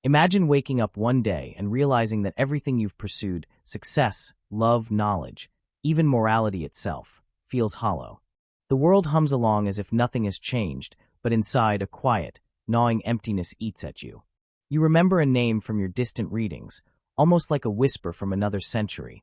Imagine waking up one day and realizing that everything you've pursued, success, love, knowledge, even morality itself, feels hollow. The world hums along as if nothing has changed, but inside a quiet, gnawing emptiness eats at you. You remember a name from your distant readings, almost like a whisper from another century.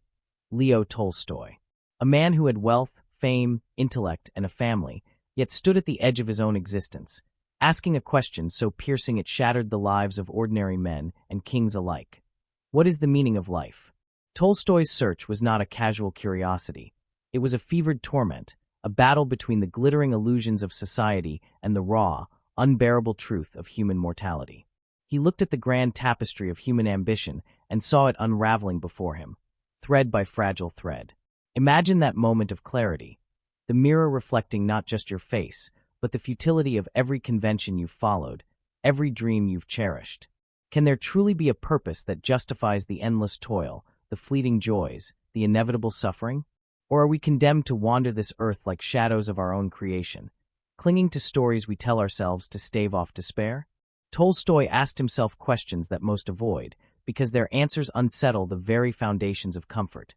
Leo Tolstoy. A man who had wealth, fame, intellect, and a family, yet stood at the edge of his own existence, asking a question so piercing it shattered the lives of ordinary men and kings alike. What is the meaning of life? Tolstoy's search was not a casual curiosity. It was a fevered torment, a battle between the glittering illusions of society and the raw, unbearable truth of human mortality. He looked at the grand tapestry of human ambition and saw it unraveling before him, thread by fragile thread. Imagine that moment of clarity, the mirror reflecting not just your face, but the futility of every convention you've followed, every dream you've cherished. Can there truly be a purpose that justifies the endless toil, the fleeting joys, the inevitable suffering? Or are we condemned to wander this earth like shadows of our own creation, clinging to stories we tell ourselves to stave off despair? Tolstoy asked himself questions that most avoid, because their answers unsettle the very foundations of comfort.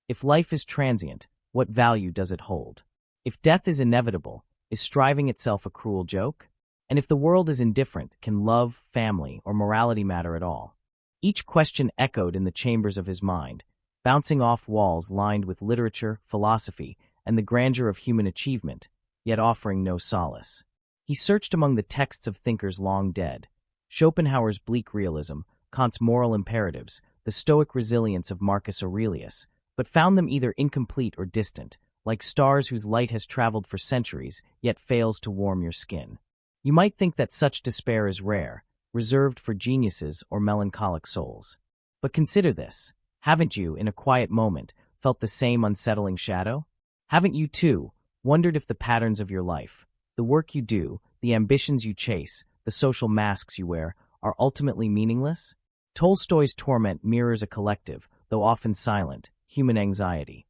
If life is transient, what value does it hold? If death is inevitable, is striving itself a cruel joke? And if the world is indifferent, can love, family, or morality matter at all? Each question echoed in the chambers of his mind, bouncing off walls lined with literature, philosophy, and the grandeur of human achievement, yet offering no solace. He searched among the texts of thinkers long dead, Schopenhauer's bleak realism, Kant's moral imperatives, the stoic resilience of Marcus Aurelius, but found them either incomplete or distant, like stars whose light has traveled for centuries, yet fails to warm your skin. You might think that such despair is rare, reserved for geniuses or melancholic souls. But consider this. Haven't you, in a quiet moment, felt the same unsettling shadow? Haven't you, too, wondered if the patterns of your life, the work you do, the ambitions you chase, the social masks you wear, are ultimately meaningless? Tolstoy's torment mirrors a collective, though often silent, human anxiety.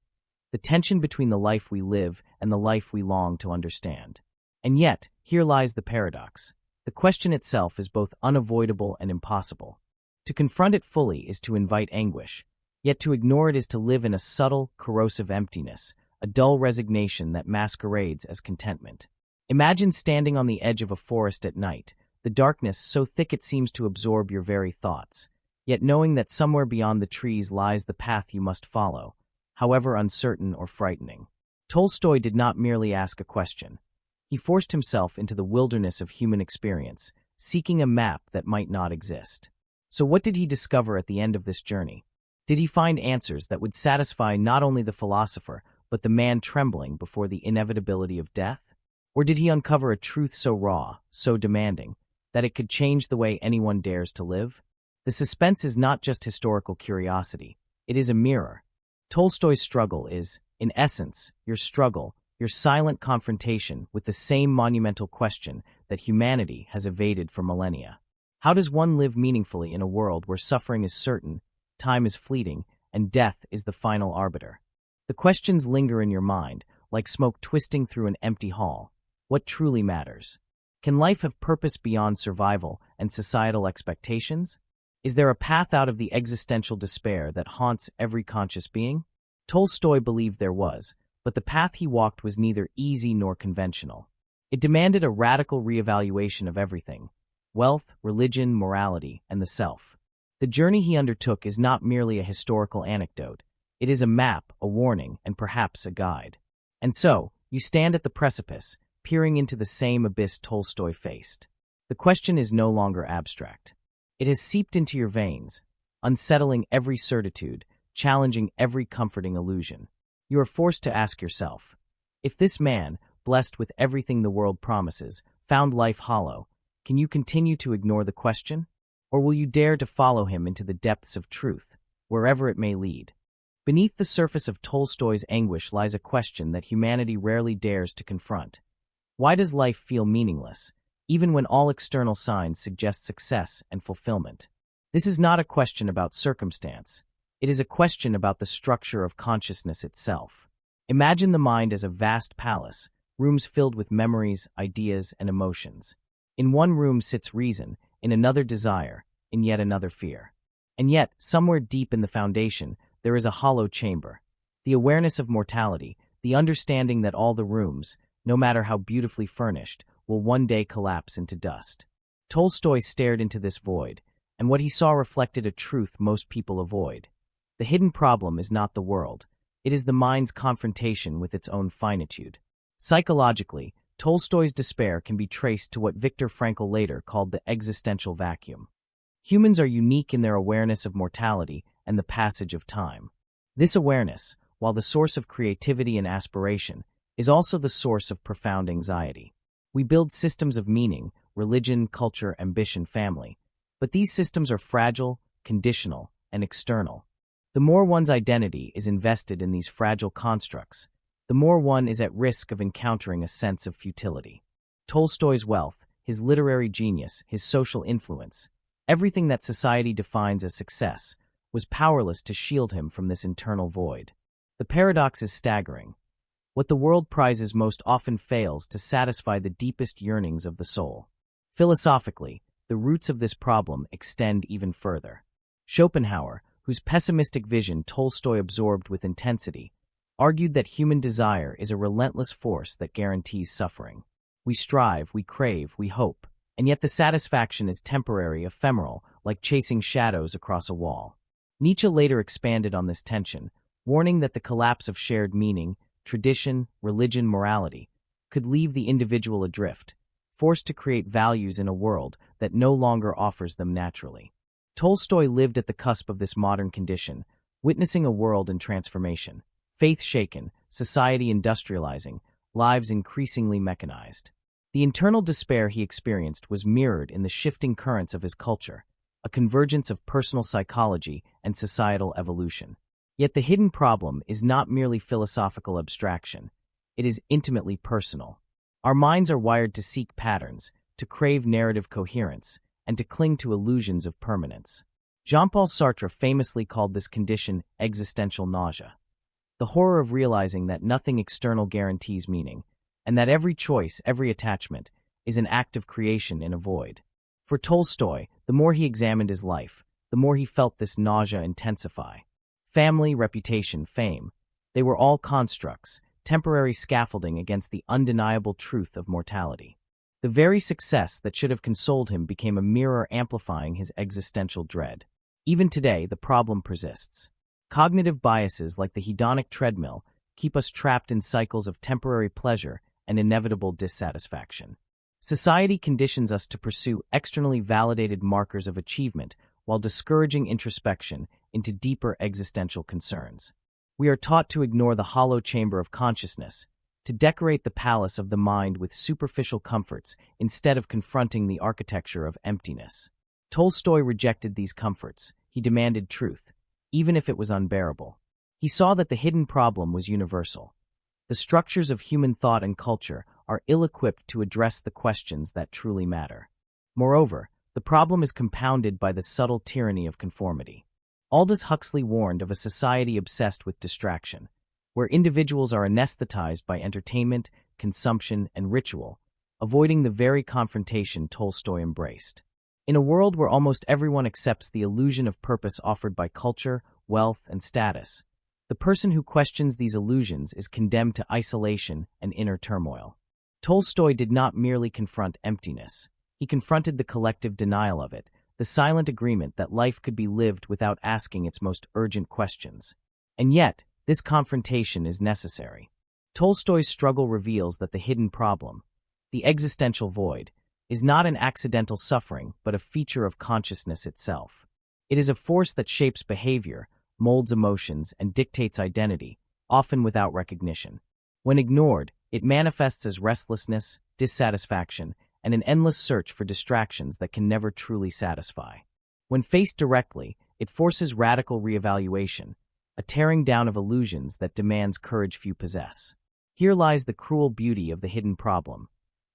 The tension between the life we live and the life we long to understand. And yet, here lies the paradox. The question itself is both unavoidable and impossible. To confront it fully is to invite anguish, yet to ignore it is to live in a subtle, corrosive emptiness, a dull resignation that masquerades as contentment. Imagine standing on the edge of a forest at night, the darkness so thick it seems to absorb your very thoughts, yet knowing that somewhere beyond the trees lies the path you must follow, however uncertain or frightening. Tolstoy did not merely ask a question. He forced himself into the wilderness of human experience, seeking a map that might not exist. So what did he discover at the end of this journey? Did he find answers that would satisfy not only the philosopher, but the man trembling before the inevitability of death? Or did he uncover a truth so raw, so demanding, that it could change the way anyone dares to live? The suspense is not just historical curiosity. It is a mirror. Tolstoy's struggle is, in essence, your struggle, your silent confrontation with the same monumental question that humanity has evaded for millennia. How does one live meaningfully in a world where suffering is certain, time is fleeting, and death is the final arbiter? The questions linger in your mind, like smoke twisting through an empty hall. What truly matters? Can life have purpose beyond survival and societal expectations? Is there a path out of the existential despair that haunts every conscious being? Tolstoy believed there was, but the path he walked was neither easy nor conventional. It demanded a radical reevaluation of everything: wealth, religion, morality, and the self. The journey he undertook is not merely a historical anecdote. It is a map, a warning, and perhaps a guide. And so, you stand at the precipice, peering into the same abyss Tolstoy faced. The question is no longer abstract. It has seeped into your veins, unsettling every certitude, challenging every comforting illusion. You are forced to ask yourself, if this man, blessed with everything the world promises, found life hollow, can you continue to ignore the question? Or will you dare to follow him into the depths of truth, wherever it may lead? Beneath the surface of Tolstoy's anguish lies a question that humanity rarely dares to confront. Why does life feel meaningless, even when all external signs suggest success and fulfillment? This is not a question about circumstance. It is a question about the structure of consciousness itself. Imagine the mind as a vast palace, rooms filled with memories, ideas, and emotions. In one room sits reason, in another desire, in yet another fear. And yet, somewhere deep in the foundation, there is a hollow chamber. The awareness of mortality, the understanding that all the rooms, no matter how beautifully furnished, will one day collapse into dust. Tolstoy stared into this void, and what he saw reflected a truth most people avoid. The hidden problem is not the world. It is the mind's confrontation with its own finitude. Psychologically, Tolstoy's despair can be traced to what Viktor Frankl later called the existential vacuum. Humans are unique in their awareness of mortality and the passage of time. This awareness, while the source of creativity and aspiration, is also the source of profound anxiety. We build systems of meaning, religion, culture, ambition, family, but these systems are fragile, conditional, and external. The more one's identity is invested in these fragile constructs, the more one is at risk of encountering a sense of futility. Tolstoy's wealth, his literary genius, his social influence, everything that society defines as success, was powerless to shield him from this internal void. The paradox is staggering. What the world prizes most often fails to satisfy the deepest yearnings of the soul. Philosophically, the roots of this problem extend even further. Schopenhauer, whose pessimistic vision Tolstoy absorbed with intensity, argued that human desire is a relentless force that guarantees suffering. We strive, we crave, we hope, and yet the satisfaction is temporary, ephemeral, like chasing shadows across a wall. Nietzsche later expanded on this tension, warning that the collapse of shared meaning, tradition, religion, morality, could leave the individual adrift, forced to create values in a world that no longer offers them naturally. Tolstoy lived at the cusp of this modern condition, witnessing a world in transformation, faith shaken, society industrializing, lives increasingly mechanized. The internal despair he experienced was mirrored in the shifting currents of his culture, a convergence of personal psychology and societal evolution. Yet the hidden problem is not merely philosophical abstraction. It is intimately personal. Our minds are wired to seek patterns, to crave narrative coherence, and to cling to illusions of permanence. Jean-Paul Sartre famously called this condition existential nausea, the horror of realizing that nothing external guarantees meaning, and that every choice, every attachment, is an act of creation in a void. For Tolstoy, the more he examined his life, the more he felt this nausea intensify. Family, reputation, fame, they were all constructs, temporary scaffolding against the undeniable truth of mortality. The very success that should have consoled him became a mirror amplifying his existential dread. Even today, the problem persists. Cognitive biases like the hedonic treadmill keep us trapped in cycles of temporary pleasure and inevitable dissatisfaction. Society conditions us to pursue externally validated markers of achievement while discouraging introspection into deeper existential concerns. We are taught to ignore the hollow chamber of consciousness, to decorate the palace of the mind with superficial comforts instead of confronting the architecture of emptiness. Tolstoy rejected these comforts. He demanded truth, even if it was unbearable. He saw that the hidden problem was universal. The structures of human thought and culture are ill-equipped to address the questions that truly matter. Moreover, the problem is compounded by the subtle tyranny of conformity. Aldous Huxley warned of a society obsessed with distraction, where individuals are anesthetized by entertainment, consumption, and ritual, avoiding the very confrontation Tolstoy embraced. In a world where almost everyone accepts the illusion of purpose offered by culture, wealth, and status, the person who questions these illusions is condemned to isolation and inner turmoil. Tolstoy did not merely confront emptiness. He confronted the collective denial of it, the silent agreement that life could be lived without asking its most urgent questions. And yet, this confrontation is necessary. Tolstoy's struggle reveals that the hidden problem, the existential void, is not an accidental suffering but a feature of consciousness itself. It is a force that shapes behavior, molds emotions, and dictates identity, often without recognition. When ignored, it manifests as restlessness, dissatisfaction, and an endless search for distractions that can never truly satisfy. When faced directly, it forces radical reevaluation, a tearing down of illusions that demands courage few possess. Here lies the cruel beauty of the hidden problem.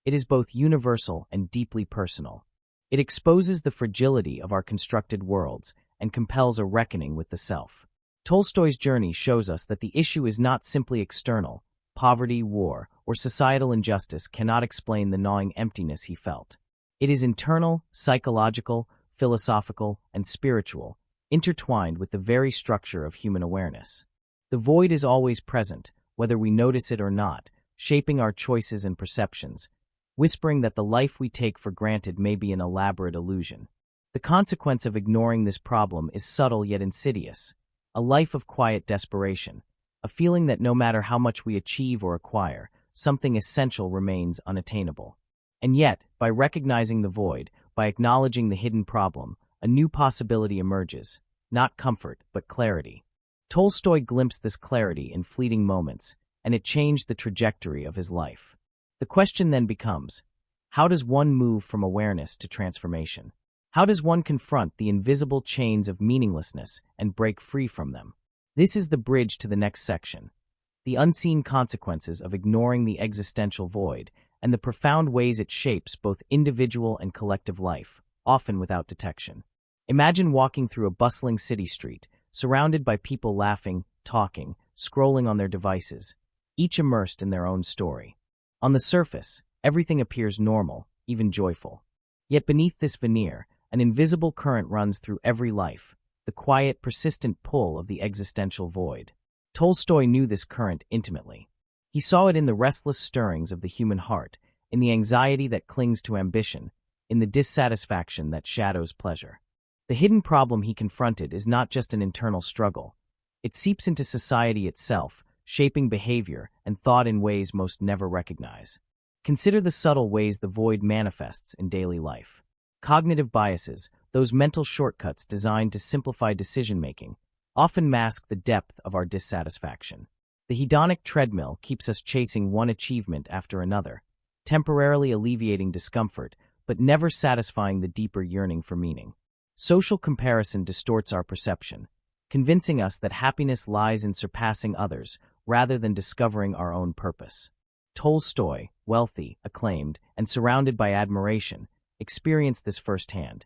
It is both universal and deeply personal. It exposes the fragility of our constructed worlds and compels a reckoning with the self. Tolstoy's journey shows us that the issue is not simply external. Poverty, war, or societal injustice cannot explain the gnawing emptiness he felt. It is internal, psychological, philosophical, and spiritual, intertwined with the very structure of human awareness. The void is always present, whether we notice it or not, shaping our choices and perceptions, whispering that the life we take for granted may be an elaborate illusion. The consequence of ignoring this problem is subtle yet insidious, a life of quiet desperation, a feeling that no matter how much we achieve or acquire, something essential remains unattainable. And yet, by recognizing the void, by acknowledging the hidden problem, a new possibility emerges, not comfort, but clarity. Tolstoy glimpsed this clarity in fleeting moments, and it changed the trajectory of his life. The question then becomes, how does one move from awareness to transformation? How does one confront the invisible chains of meaninglessness and break free from them? This is the bridge to the next section, the unseen consequences of ignoring the existential void and the profound ways it shapes both individual and collective life, often without detection. Imagine walking through a bustling city street, surrounded by people laughing, talking, scrolling on their devices, each immersed in their own story. On the surface, everything appears normal, even joyful. Yet beneath this veneer, an invisible current runs through every life, the quiet, persistent pull of the existential void. Tolstoy knew this current intimately. He saw it in the restless stirrings of the human heart, in the anxiety that clings to ambition, in the dissatisfaction that shadows pleasure. The hidden problem he confronted is not just an internal struggle. It seeps into society itself, shaping behavior and thought in ways most never recognize. Consider the subtle ways the void manifests in daily life. Cognitive biases, those mental shortcuts designed to simplify decision-making, often mask the depth of our dissatisfaction. The hedonic treadmill keeps us chasing one achievement after another, temporarily alleviating discomfort, but never satisfying the deeper yearning for meaning. Social comparison distorts our perception, convincing us that happiness lies in surpassing others rather than discovering our own purpose. Tolstoy, wealthy, acclaimed, and surrounded by admiration, experienced this firsthand.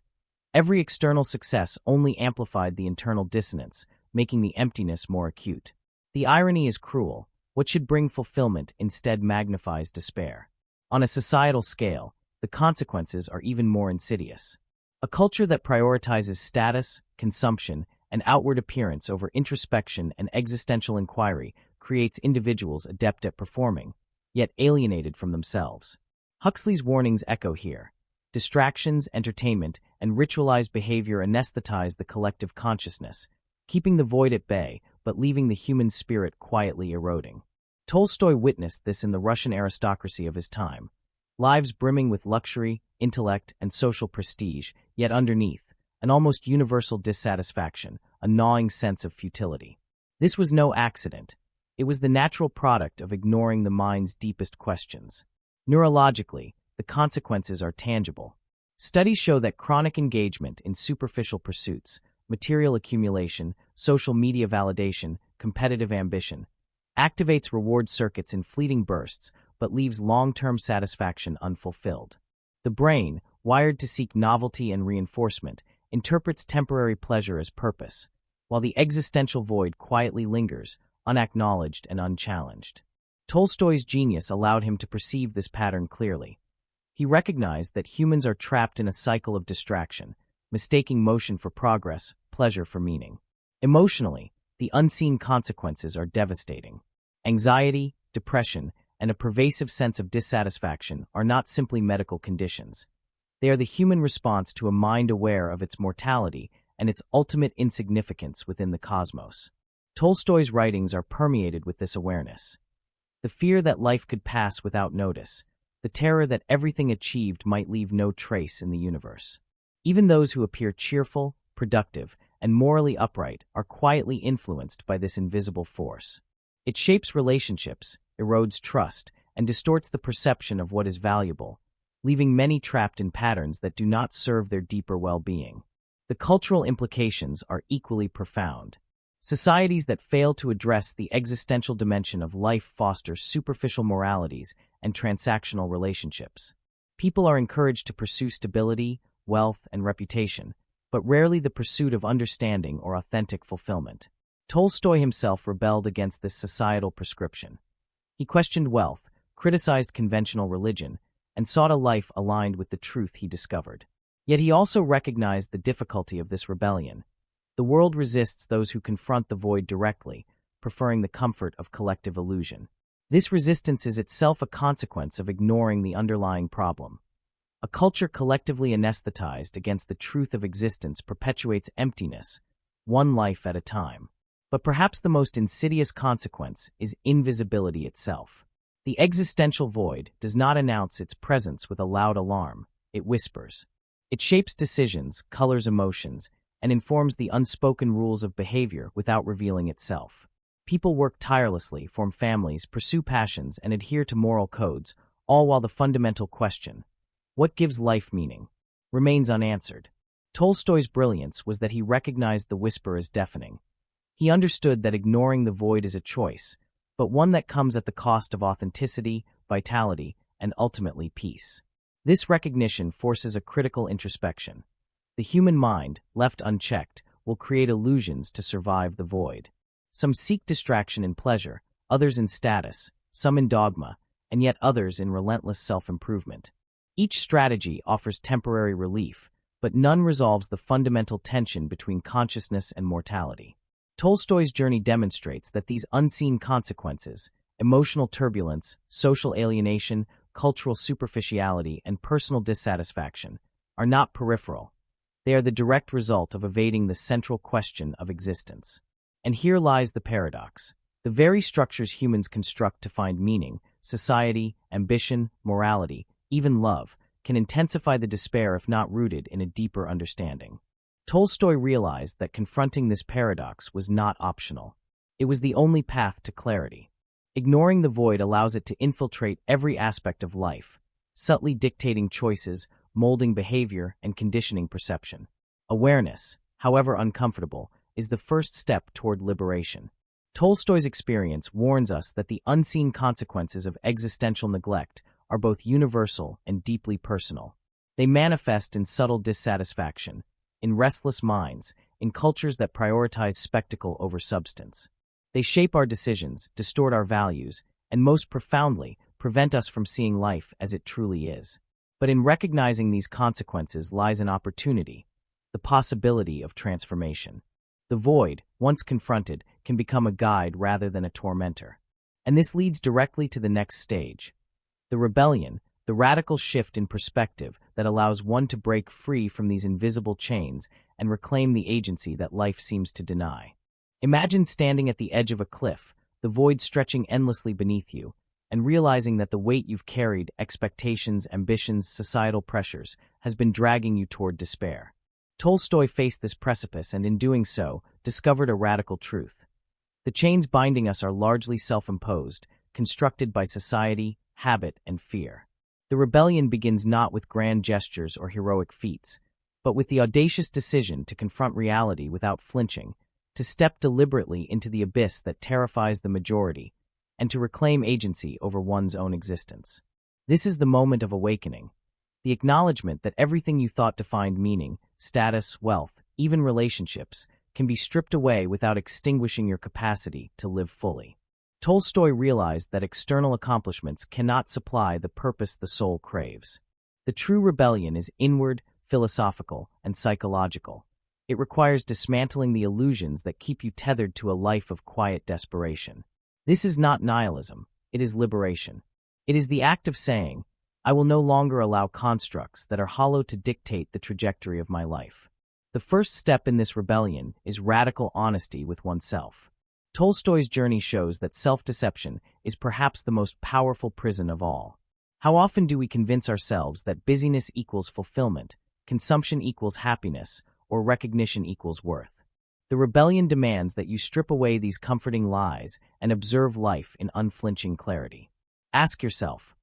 Every external success only amplified the internal dissonance, making the emptiness more acute. The irony is cruel. What should bring fulfillment instead magnifies despair. On a societal scale, the consequences are even more insidious. A culture that prioritizes status, consumption, and outward appearance over introspection and existential inquiry creates individuals adept at performing, yet alienated from themselves. Huxley's warnings echo here. Distractions, entertainment, and ritualized behavior anesthetize the collective consciousness, keeping the void at bay but leaving the human spirit quietly eroding. Tolstoy witnessed this in the Russian aristocracy of his time. Lives brimming with luxury, intellect, and social prestige, yet underneath, an almost universal dissatisfaction, a gnawing sense of futility. This was no accident. It was the natural product of ignoring the mind's deepest questions. Neurologically, the consequences are tangible. Studies show that chronic engagement in superficial pursuits, material accumulation, social media validation, competitive ambition, activates reward circuits in fleeting bursts but leaves long-term satisfaction unfulfilled. The brain, wired to seek novelty and reinforcement, interprets temporary pleasure as purpose, while the existential void quietly lingers, unacknowledged and unchallenged. Tolstoy's genius allowed him to perceive this pattern clearly. He recognized that humans are trapped in a cycle of distraction, mistaking motion for progress, pleasure for meaning. Emotionally, the unseen consequences are devastating. Anxiety, depression, and a pervasive sense of dissatisfaction are not simply medical conditions. They are the human response to a mind aware of its mortality and its ultimate insignificance within the cosmos. Tolstoy's writings are permeated with this awareness. The fear that life could pass without notice, the terror that everything achieved might leave no trace in the universe. Even those who appear cheerful, productive, and morally upright are quietly influenced by this invisible force. It shapes relationships, erodes trust, and distorts the perception of what is valuable, leaving many trapped in patterns that do not serve their deeper well-being. The cultural implications are equally profound. Societies that fail to address the existential dimension of life foster superficial moralities and transactional relationships. People are encouraged to pursue stability, wealth, and reputation, but rarely the pursuit of understanding or authentic fulfillment. Tolstoy himself rebelled against this societal prescription. He questioned wealth, criticized conventional religion, and sought a life aligned with the truth he discovered. Yet he also recognized the difficulty of this rebellion. The world resists those who confront the void directly, preferring the comfort of collective illusion. This resistance is itself a consequence of ignoring the underlying problem. A culture collectively anesthetized against the truth of existence perpetuates emptiness, one life at a time. But perhaps the most insidious consequence is invisibility itself. The existential void does not announce its presence with a loud alarm, it whispers. It shapes decisions, colors emotions, and informs the unspoken rules of behavior without revealing itself. People work tirelessly, form families, pursue passions, and adhere to moral codes, all while the fundamental question, what gives life meaning, remains unanswered. Tolstoy's brilliance was that he recognized the whisper as deafening. He understood that ignoring the void is a choice, but one that comes at the cost of authenticity, vitality, and ultimately peace. This recognition forces a critical introspection. The human mind, left unchecked, will create illusions to survive the void. Some seek distraction in pleasure, others in status, some in dogma, and yet others in relentless self-improvement. Each strategy offers temporary relief, but none resolves the fundamental tension between consciousness and mortality. Tolstoy's journey demonstrates that these unseen consequences, emotional turbulence, social alienation, cultural superficiality, and personal dissatisfaction, are not peripheral. They are the direct result of evading the central question of existence. And here lies the paradox. The very structures humans construct to find meaning, society, ambition, morality, even love, can intensify the despair if not rooted in a deeper understanding. Tolstoy realized that confronting this paradox was not optional. It was the only path to clarity. Ignoring the void allows it to infiltrate every aspect of life, subtly dictating choices, molding behavior, and conditioning perception. Awareness, however uncomfortable, is the first step toward liberation. Tolstoy's experience warns us that the unseen consequences of existential neglect are both universal and deeply personal. They manifest in subtle dissatisfaction, in restless minds, in cultures that prioritize spectacle over substance. They shape our decisions, distort our values, and most profoundly, prevent us from seeing life as it truly is. But in recognizing these consequences lies an opportunity, the possibility of transformation. The void, once confronted, can become a guide rather than a tormentor. And this leads directly to the next stage. The rebellion, the radical shift in perspective that allows one to break free from these invisible chains and reclaim the agency that life seems to deny. Imagine standing at the edge of a cliff, the void stretching endlessly beneath you, and realizing that the weight you've carried, expectations, ambitions, societal pressures, has been dragging you toward despair. Tolstoy faced this precipice and, in doing so, discovered a radical truth. The chains binding us are largely self-imposed, constructed by society, habit, and fear. The rebellion begins not with grand gestures or heroic feats, but with the audacious decision to confront reality without flinching, to step deliberately into the abyss that terrifies the majority, and to reclaim agency over one's own existence. This is the moment of awakening, the acknowledgement that everything you thought defined meaning, status, wealth, even relationships, can be stripped away without extinguishing your capacity to live fully. Tolstoy realized that external accomplishments cannot supply the purpose the soul craves. The true rebellion is inward, philosophical, and psychological. It requires dismantling the illusions that keep you tethered to a life of quiet desperation. This is not nihilism, it is liberation. It is the act of saying, I will no longer allow constructs that are hollow to dictate the trajectory of my life. The first step in this rebellion is radical honesty with oneself. Tolstoy's journey shows that self-deception is perhaps the most powerful prison of all. How often do we convince ourselves that busyness equals fulfillment, consumption equals happiness, or recognition equals worth? The rebellion demands that you strip away these comforting lies and observe life in unflinching clarity. Ask yourself,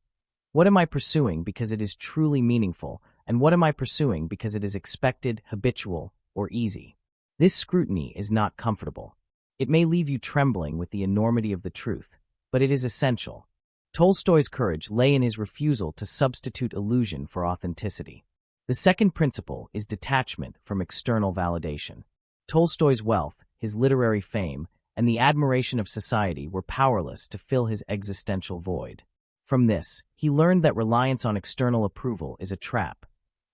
what am I pursuing because it is truly meaningful, and what am I pursuing because it is expected, habitual, or easy? This scrutiny is not comfortable. It may leave you trembling with the enormity of the truth, but it is essential. Tolstoy's courage lay in his refusal to substitute illusion for authenticity. The second principle is detachment from external validation. Tolstoy's wealth, his literary fame, and the admiration of society were powerless to fill his existential void. From this, he learned that reliance on external approval is a trap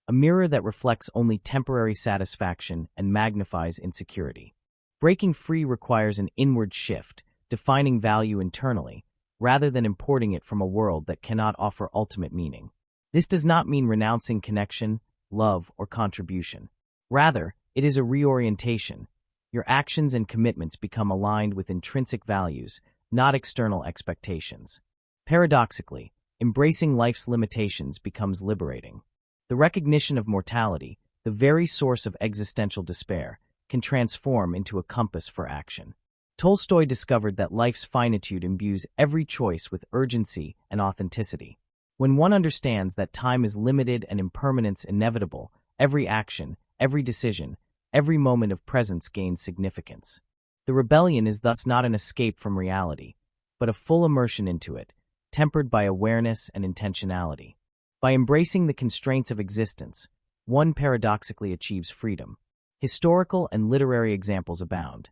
a mirror that reflects only temporary satisfaction and magnifies insecurity. Breaking free requires an inward shift, defining value internally, rather than importing it from a world that cannot offer ultimate meaning. This does not mean renouncing connection, love, or contribution. Rather, it is a reorientation. Your actions and commitments become aligned with intrinsic values, not external expectations. Paradoxically, embracing life's limitations becomes liberating. The recognition of mortality, the very source of existential despair, can transform into a compass for action. Tolstoy discovered that life's finitude imbues every choice with urgency and authenticity. When one understands that time is limited and impermanence inevitable, every action, every decision, every moment of presence gains significance. The rebellion is thus not an escape from reality, but a full immersion into it, tempered by awareness and intentionality. By embracing the constraints of existence, one paradoxically achieves freedom. Historical and literary examples abound.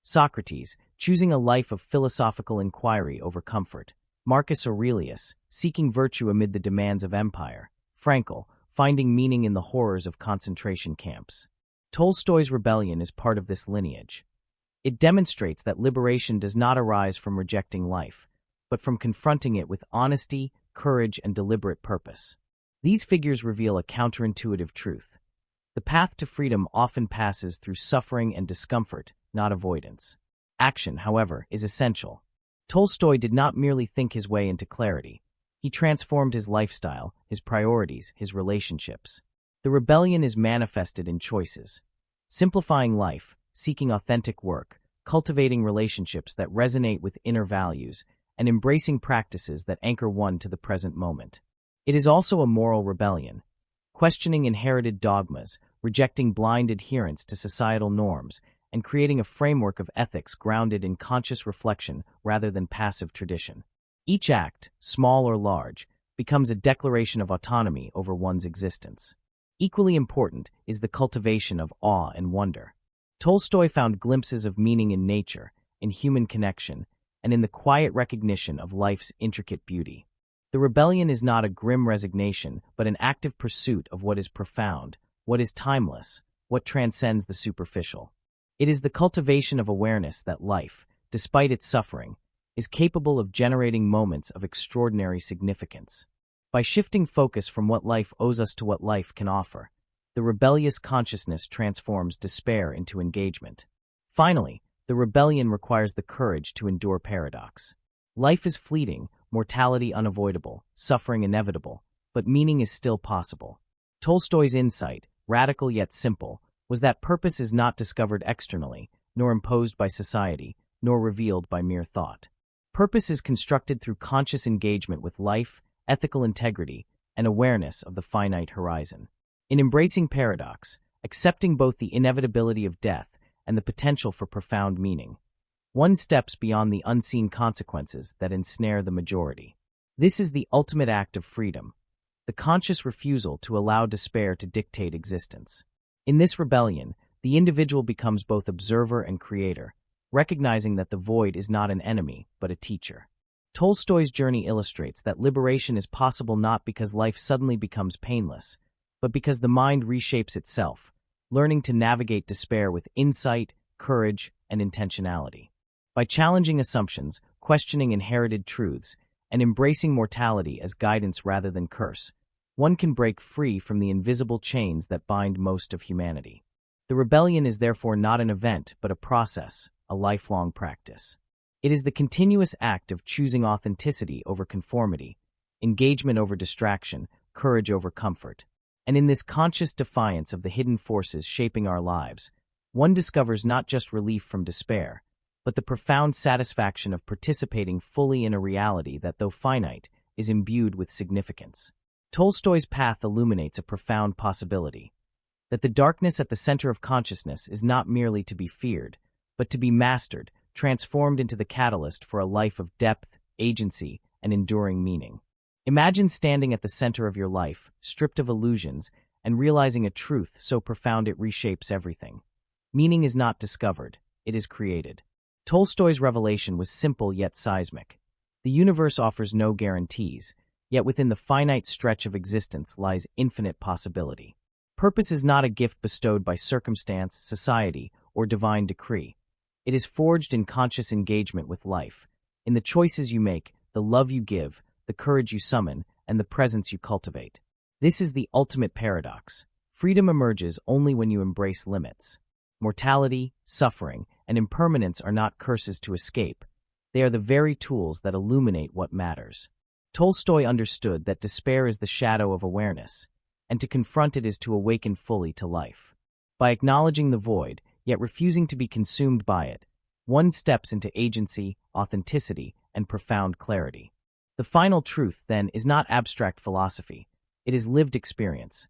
Socrates, choosing a life of philosophical inquiry over comfort. Marcus Aurelius, seeking virtue amid the demands of empire. Frankl, finding meaning in the horrors of concentration camps. Tolstoy's rebellion is part of this lineage. It demonstrates that liberation does not arise from rejecting life, but from confronting it with honesty, courage, and deliberate purpose. These figures reveal a counterintuitive truth. The path to freedom often passes through suffering and discomfort, not avoidance. Action, however, is essential. Tolstoy did not merely think his way into clarity. He transformed his lifestyle, his priorities, his relationships. The rebellion is manifested in choices. Simplifying life, seeking authentic work, cultivating relationships that resonate with inner values, and embracing practices that anchor one to the present moment. It is also a moral rebellion, questioning inherited dogmas, rejecting blind adherence to societal norms, and creating a framework of ethics grounded in conscious reflection rather than passive tradition. Each act, small or large, becomes a declaration of autonomy over one's existence. Equally important is the cultivation of awe and wonder. Tolstoy found glimpses of meaning in nature, in human connection, and in the quiet recognition of life's intricate beauty. The rebellion is not a grim resignation, but an active pursuit of what is profound, what is timeless, what transcends the superficial. It is the cultivation of awareness that life, despite its suffering, is capable of generating moments of extraordinary significance. By shifting focus from what life owes us to what life can offer, the rebellious consciousness transforms despair into engagement. Finally, the rebellion requires the courage to endure paradox. Life is fleeting, mortality unavoidable, suffering inevitable, but meaning is still possible. Tolstoy's insight, radical yet simple, was that purpose is not discovered externally, nor imposed by society, nor revealed by mere thought. Purpose is constructed through conscious engagement with life, ethical integrity, and awareness of the finite horizon. In embracing paradox, accepting both the inevitability of death and the potential for profound meaning, one steps beyond the unseen consequences that ensnare the majority. This is the ultimate act of freedom, the conscious refusal to allow despair to dictate existence. In this rebellion, the individual becomes both observer and creator, recognizing that the void is not an enemy, but a teacher. Tolstoy's journey illustrates that liberation is possible not because life suddenly becomes painless, but because the mind reshapes itself, learning to navigate despair with insight, courage, and intentionality. By challenging assumptions, questioning inherited truths, and embracing mortality as guidance rather than curse, one can break free from the invisible chains that bind most of humanity. The rebellion is therefore not an event, but a process, a lifelong practice. It is the continuous act of choosing authenticity over conformity, engagement over distraction, courage over comfort. And in this conscious defiance of the hidden forces shaping our lives, one discovers not just relief from despair, but the profound satisfaction of participating fully in a reality that, though finite, is imbued with significance. Tolstoy's path illuminates a profound possibility, that the darkness at the center of consciousness is not merely to be feared, but to be mastered, transformed into the catalyst for a life of depth, agency, and enduring meaning. Imagine standing at the center of your life, stripped of illusions, and realizing a truth so profound it reshapes everything. Meaning is not discovered, it is created. Tolstoy's revelation was simple yet seismic. The universe offers no guarantees, yet within the finite stretch of existence lies infinite possibility. Purpose is not a gift bestowed by circumstance, society, or divine decree. It is forged in conscious engagement with life, in the choices you make, the love you give, the courage you summon, and the presence you cultivate. This is the ultimate paradox. Freedom emerges only when you embrace limits. Mortality, suffering, and impermanence are not curses to escape. They are the very tools that illuminate what matters. Tolstoy understood that despair is the shadow of awareness, and to confront it is to awaken fully to life. By acknowledging the void, yet refusing to be consumed by it, one steps into agency, authenticity, and profound clarity. The final truth, then, is not abstract philosophy. It is lived experience.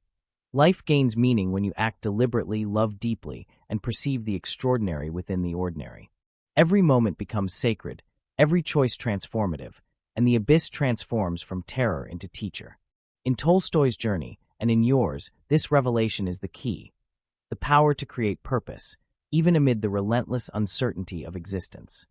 Life gains meaning when you act deliberately, love deeply, and perceive the extraordinary within the ordinary. Every moment becomes sacred, every choice transformative, and the abyss transforms from terror into teacher. In Tolstoy's journey, and in yours, this revelation is the key. The power to create purpose, even amid the relentless uncertainty of existence.